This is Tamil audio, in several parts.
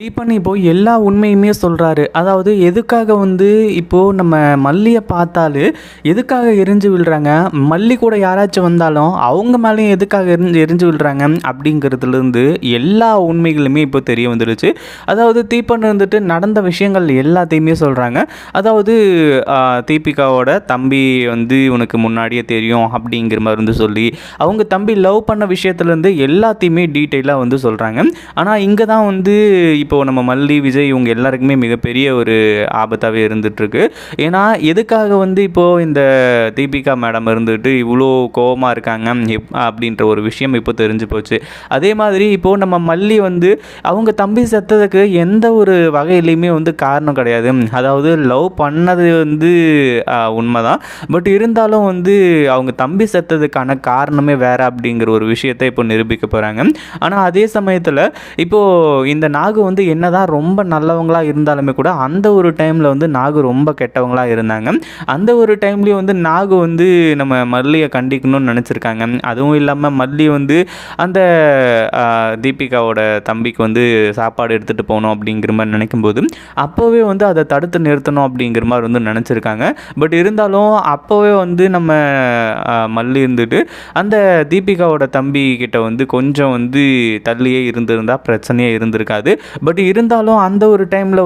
தீபன் இப்போ எல்லா உண்மையுமே சொல்கிறாரு. அதாவது எதுக்காக இப்போ நம்ம மல்லியை பார்த்தாலே எதுக்காக எரிஞ்சு விழுறாங்க, மல்லி கூட யாராச்சும் வந்தாலும் அவங்க மேலேயும் எதுக்காக எரிஞ்சு எரிஞ்சு விழுறாங்க அப்படிங்கிறதுலேருந்து எல்லா உண்மைகளுமே இப்போ தெரிய வந்துடுச்சு. அதாவது தீபன் நடந்த விஷயங்கள் எல்லாத்தையுமே சொல்கிறாங்க. அதாவது தீபிகாவோட தம்பி உனக்கு முன்னாடியே தெரியும் அப்படிங்கிற மாதிரி சொல்லி அவங்க தம்பி லவ் பண்ண விஷயத்துலேருந்து எல்லாத்தையுமே டீட்டெயிலாக சொல்கிறாங்க. ஆனால் இங்கே தான் இப்போது நம்ம மல்லி, விஜய் இவங்க எல்லாருக்குமே மிகப்பெரிய ஒரு ஆபத்தாகவே இருந்துகிட்ருக்கு. ஏன்னா எதுக்காக இப்போது இந்த தீபிகா மேடம் இவ்வளோ கோபமாக இருக்காங்க அப்படின்ற ஒரு விஷயம் இப்போ தெரிஞ்சு போச்சு. அதே மாதிரி இப்போது நம்ம மல்லி அவங்க தம்பி செத்ததுக்கு எந்த ஒரு வகையிலையுமே காரணம் கிடையாது. அதாவது லவ் பண்ணது உண்மைதான். பட் இருந்தாலும் அவங்க தம்பி செத்ததுக்கான காரணமே வேறு அப்படிங்கிற ஒரு விஷயத்தை இப்போ நிரூபிக்க போகிறாங்க. ஆனால் அதே சமயத்தில் இப்போது இந்த நாகு என்னதான் ரொம்ப நல்லவங்களாக இருந்தாலுமே கூட அந்த ஒரு டைமில் நாகு ரொம்ப கெட்டவங்களாக இருந்தாங்க. அந்த ஒரு டைம்லேயும் நாகு நம்ம மல்லியை கண்டிக்கணும்னு நினச்சிருக்காங்க. அதுவும் இல்லாமல் மல்லி அந்த தீபிகாவோட தம்பிக்கு சாப்பாடு எடுத்துகிட்டு போகணும் அப்படிங்கிற மாதிரி நினைக்கும்போது அப்போவே அதை தடுத்து நிறுத்தணும் அப்படிங்கிற மாதிரி நினச்சிருக்காங்க. பட் இருந்தாலும் அப்போவே நம்ம மல்லி அந்த தீபிகாவோட தம்பி கிட்ட கொஞ்சம் தள்ளியே இருந்திருந்தால் பிரச்சனையே இருந்திருக்காது. பட் இருந்தாலும் அந்த ஒரு டைமில்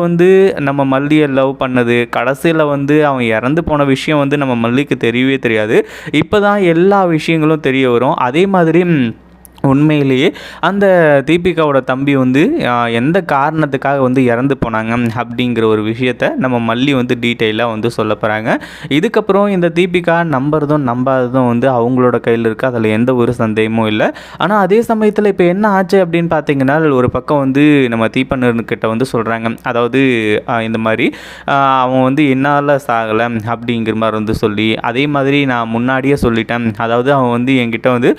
நம்ம மல்லியை லவ் பண்ணது கடைசியில் அவன் இறந்து போன விஷயம் நம்ம மல்லிக்கு தெரியவே தெரியாது. இப்போ தான் எல்லா விஷயங்களும் தெரிய வரும். அதே மாதிரி உண்மையிலேயே அந்த தீபிகாவோட தம்பி எந்த காரணத்துக்காக இறந்து போனாங்க அப்படிங்கிற ஒரு விஷயத்த நம்ம மல்லி டீட்டெயிலாக சொல்ல போகிறாங்க. இதுக்கப்புறம் இந்த தீபிகா நம்புறதும் நம்பாததும் அவங்களோட கையில் இருக்குது. அதில் எந்த ஒரு சந்தேகமும் இல்லை. ஆனால் அதே சமயத்தில் இப்போ என்ன ஆச்சு அப்படின்னு பார்த்தீங்கன்னா, ஒரு பக்கம் நம்ம தீபன்கிட்ட சொல்கிறாங்க. அதாவது இந்த மாதிரி அவன் என்னால் சாகலை அப்படிங்கிற மாதிரி சொல்லி, அதே மாதிரி நான் முன்னாடியே சொல்லிட்டேன். அதாவது அவன் என்கிட்ட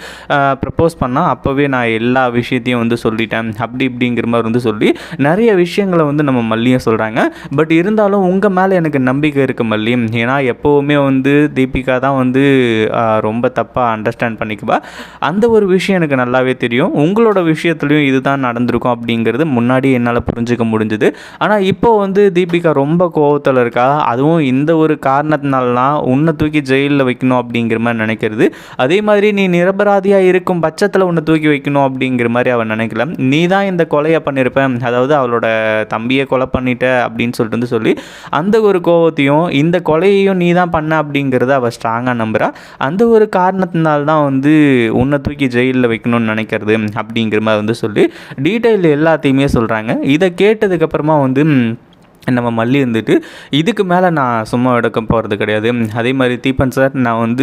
ப்ரப்போஸ் பண்ணால் அப்போவே நான் எல்லா விஷயத்தையும் சொல்லிட்டேன் அப்படி இப்படிங்கிற மாதிரி சொல்லி நிறைய விஷயங்களை நம்ம மல்லியை சொல்கிறாங்க. பட் இருந்தாலும் உங்கள் மேலே எனக்கு நம்பிக்கை இருக்குது மல்லி. ஏன்னா எப்போவுமே தீபிகா தான் ரொம்ப தப்பாக அண்டர்ஸ்டாண்ட் பண்ணிக்குவா. அந்த ஒரு விஷயம் எனக்கு நல்லாவே தெரியும். உங்களோட விஷயத்துலையும் இதுதான் நடந்திருக்கும் அப்படிங்கிறது முன்னாடி என்னால் புரிஞ்சுக்க முடிஞ்சுது. ஆனால் இப்போது தீபிகா ரொம்ப கோவத்தில் இருக்கா. அதுவும் இந்த ஒரு காரணத்தினாலாம் உன்னை தூக்கி ஜெயிலில் வைக்கணும் அப்படிங்கிற மாதிரி நினைக்கிறது. அதே மாதிரி நீ நிரபராதியாக இருக்கும் பட்சத்தில் உன்னை தூக்கி வைக்கணும் அப்படிங்கிற மாதிரி அவன் நினைக்கல. நீ தான் இந்த கொலையை பண்ணியிருப்பேன், அதாவது அவளோட தம்பியை கொலை பண்ணிட்ட அப்படின்னு சொல்லி அந்த ஒரு கோவத்தையும் இந்த கொலையையும் நீ தான் பண்ண அப்படிங்கிறத அவள் ஸ்ட்ராங்காக நம்புகிறா. அந்த ஒரு காரணத்தினால்தான் உன்னை தூக்கி ஜெயிலில் வைக்கணும்னு நினைக்கிறது அப்படிங்கிற மாதிரி சொல்லி டீட்டெயில் எல்லாத்தையுமே சொல்கிறாங்க. இதை கேட்டதுக்கப்புறமா நம்ம மல்லி இதுக்கு மேலே நான் சும்மா எடுக்க போகிறது கிடையாது. அதே மாதிரி தீபன் சார், நான்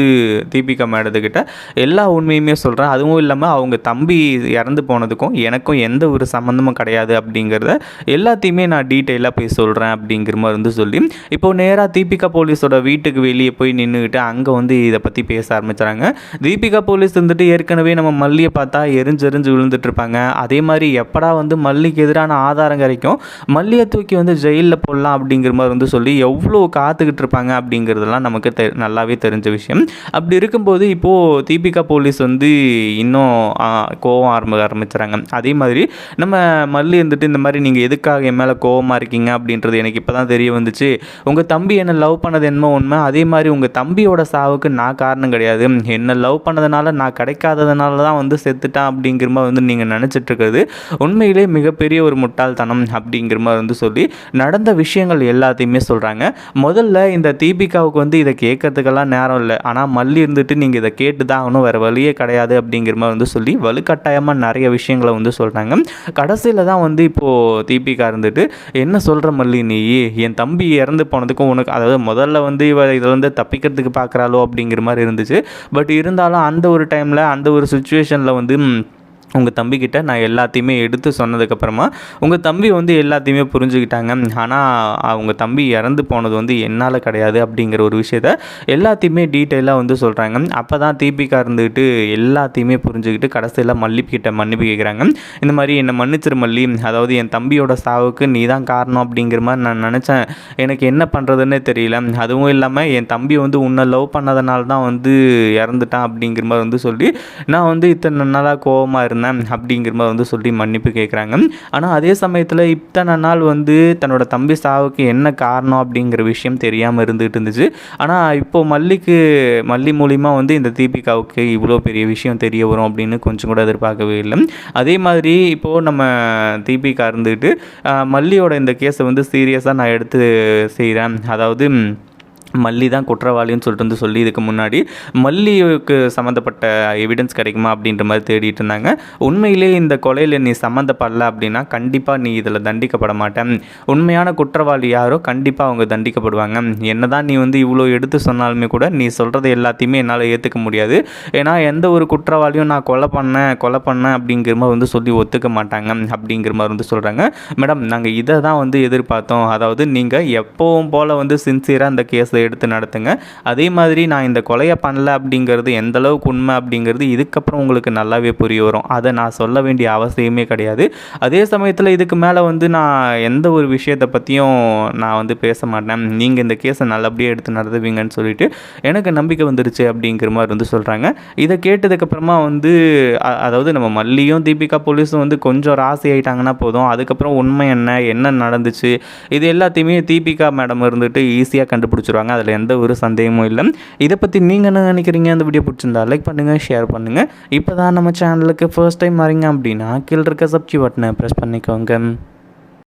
தீபிகா மேடத்துக்கிட்ட எல்லா உண்மையுமே சொல்கிறேன். அதுவும் இல்லாமல் அவங்க தம்பி இறந்து போனதுக்கும் எனக்கும் எந்த ஒரு சம்மந்தமும் கிடையாது அப்படிங்கிறத எல்லாத்தையுமே நான் டீட்டெயிலாக போய் சொல்கிறேன் அப்படிங்கிற மாதிரி சொல்லி இப்போது நேராக தீபிகா போலீஸோட வீட்டுக்கு வெளியே போய் நின்றுக்கிட்டு அங்கே இதை பற்றி பேச ஆரம்பிச்சுறாங்க. தீபிகா போலீஸ் ஏற்கனவே நம்ம மல்லியை பார்த்தா எரிஞ்சு விழுந்துட்டுருப்பாங்க. அதே மாதிரி எப்படா மல்லிக்கு எதிரான ஆதாரம் கிடைக்கும், மல்லியை தூக்கி ஜெயில் போடலாம் அப்படிங்கிற மாதிரி சொல்லி எவ்வளோ காத்துக்கிட்டு இருப்பாங்க அப்படிங்கிறதெல்லாம் நமக்கு நல்லாவே தெரிஞ்ச விஷயம். அப்படி இருக்கும்போது இப்போது தீபிகா போலீஸ் இன்னும் கோவம் ஆரம்பிச்சுறாங்க. அதே மாதிரி நம்ம மல்லி இந்த மாதிரி நீங்கள் எதுக்காக என் மேலே கோவமாக இருக்கீங்க அப்படின்றது எனக்கு இப்போ தான் தெரிய வந்துச்சு. உங்கள் தம்பி என்னை லவ் பண்ணது என்னமோ உண்மை, அதே மாதிரி உங்கள் தம்பியோட சாவுக்கு நான் காரணம் கிடையாது. என்னை லவ் பண்ணதுனால நான் கிடைக்காததுனால தான் செத்துட்டான் அப்படிங்கிற மாதிரி நீங்கள் நினச்சிட்டு இருக்கிறது உண்மையிலே மிகப்பெரிய ஒரு முட்டாள்தனம் அப்படிங்கிற மாதிரி சொல்லி நடந்த விஷயங்கள் எல்லாத்தையுமே சொல்கிறாங்க. முதல்ல இந்த தீபிகாவுக்கு இதை கேட்கறதுக்கெல்லாம் நேரம் இல்லை. ஆனால் மல்லி நீங்கள் இதை கேட்டு தான் ஆகணும், வேறு வழியே கிடையாது அப்படிங்கிற மாதிரி சொல்லி வலுக்கட்டாயமாக நிறைய விஷயங்களை சொல்கிறாங்க. கடைசியில் தான் இப்போது தீபிகா என்ன சொல்கிற மல்லி, நீ என் தம்பி இறந்து போனதுக்கும் உனக்கு, அதாவது முதல்ல இவ இதில் தப்பிக்கிறதுக்கு பார்க்குறாளோ அப்படிங்கிற மாதிரி இருந்துச்சு. பட் இருந்தாலும் அந்த ஒரு டைமில் அந்த ஒரு சுச்சுவேஷனில் உங்கள் தம்பிக்கிட்ட நான் எல்லாத்தையுமே எடுத்து சொன்னதுக்கப்புறமா உங்கள் தம்பி எல்லாத்தையுமே புரிஞ்சுக்கிட்டாங்க. ஆனால் அவங்க தம்பி இறந்து போனது என்னால் கிடையாது அப்படிங்கிற ஒரு விஷயத்த எல்லாத்தையுமே டீட்டெயிலாக சொல்கிறாங்க. அப்போ தான் தீபிகா எல்லாத்தையுமே புரிஞ்சுக்கிட்டு கடைசியில் மல்லிக்கிட்ட மன்னிப்பு கேட்குறாங்க. இந்த மாதிரி என்னை மன்னிச்சிரு மல்லி, அதாவது என் தம்பியோட சாவுக்கு நீ தான் காரணம் அப்படிங்கிற மாதிரி நான் நினச்சேன். எனக்கு என்ன பண்ணுறதுன்னே தெரியல. அதுவும் இல்லாமல் என் தம்பி உன்னை லவ் பண்ணதுனால தான் இறந்துட்டான் அப்படிங்கிற மாதிரி சொல்லி நான் இத்தனை நாளாக கோவமாக இருந்தேன். இருந்தேன் அப்படிங்கிற மாதிரி வந்து சொல்லி மன்னிப்பு கேட்குறாங்க. ஆனால் அதே சமயத்தில் இத்தனை நாள் வந்து தன்னோட தம்பி சாவுக்கு என்ன காரணம் அப்படிங்கிற விஷயம் தெரியாமல் இருந்துகிட்டு இருந்துச்சு. ஆனால் இப்போது மல்லி மூலிமா வந்து இந்த தீபிகாவுக்கு இவ்வளோ பெரிய விஷயம் தெரிய வரும் அப்படின்னு கொஞ்சம் கூட எதிர்பார்க்கவே இல்லை. அதே மாதிரி இப்போது நம்ம தீபிகா இருந்துக்கிட்டு மல்லியோட இந்த கேஸை வந்து சீரியஸாக நான் எடுத்து செய்கிறேன், அதாவது மல்லி தான் குற்றவாளின்னு சொல்லிட்டு வந்து சொல்லி இதுக்கு முன்னாடி மல்லிக்கு சம்மந்தப்பட்ட எவிடன்ஸ் கிடைக்குமா அப்படின்ற மாதிரி தேடிட்டு இருந்தாங்க. உண்மையிலே இந்த கொலையில் நீ சம்மந்தப்படல அப்படின்னா கண்டிப்பாக நீ இதில் தண்டிக்கப்பட மாட்டேன். உண்மையான குற்றவாளி யாரோ கண்டிப்பாக அவங்க தண்டிக்கப்படுவாங்க. என்னதான் நீ வந்து இவ்வளோ எடுத்து சொன்னாலுமே கூட நீ சொல்கிறது எல்லாத்தையுமே என்னால் ஏற்றுக்க முடியாது. ஏன்னா எந்த ஒரு குற்றவாளியும் நான் கொலை பண்ணேன் அப்படிங்கிற மாதிரி வந்து சொல்லி ஒத்துக்க மாட்டாங்க அப்படிங்கிற மாதிரி வந்து சொல்கிறாங்க. மேடம், நாங்கள் இதை தான் வந்து எதிர்பார்த்தோம். அதாவது நீங்கள் எப்பவும் போல் வந்து சின்சியராக அந்த கேஸை எடுத்து நடத்துங்க. அதே மாதிரி நான் இந்த கொலையை பண்ணல அப்படிங்கிறது எந்த அளவுக்கு உண்மை அப்படிங்கிறது இதுக்கப்புறம் உங்களுக்கு நல்லாவே புரிய வரும். அதை நான் சொல்ல வேண்டிய அவசியமே கிடையாது. அதே சமயத்தில் இதுக்கு மேலே வந்து நான் எந்த ஒரு விஷயத்தை பற்றியும் நான் வந்து பேச மாட்டேன். நீங்கள் இந்த கேஸை நல்லபடியாக எடுத்து நடத்துவீங்கன்னு சொல்லிட்டு எனக்கு நம்பிக்கை வந்துருச்சு அப்படிங்கிற மாதிரி வந்து சொல்கிறாங்க. இதை கேட்டதுக்கப்புறமா வந்து அதாவது நம்ம மல்லியும் தீபிகா போலீஸும் வந்து கொஞ்சம் ராசி ஆகிட்டாங்கன்னா போதும், அதுக்கப்புறம் உண்மை என்ன நடந்துச்சு இது எல்லாத்தையுமே தீபிகா மேடம் இருந்துட்டு ஈஸியாக கண்டுபிடிச்சிருவாங்க. அதில் எந்த ஒரு சந்தேகமும் இல்லை. இதை பற்றி நீங்கள் என்ன நினைக்கிறீங்க? அந்த வீடியோ பிடிச்சிருந்தா லைக் பண்ணுங்கள், ஷேர் பண்ணுங்கள். இப்போ தான் நம்ம சேனலுக்கு ஃபர்ஸ்ட் டைம் வரீங்க அப்படின்னா கீழே இருக்க சப்ஸ்கிரைப் பட்டனை ப்ரெஸ் பண்ணிக்கோங்க.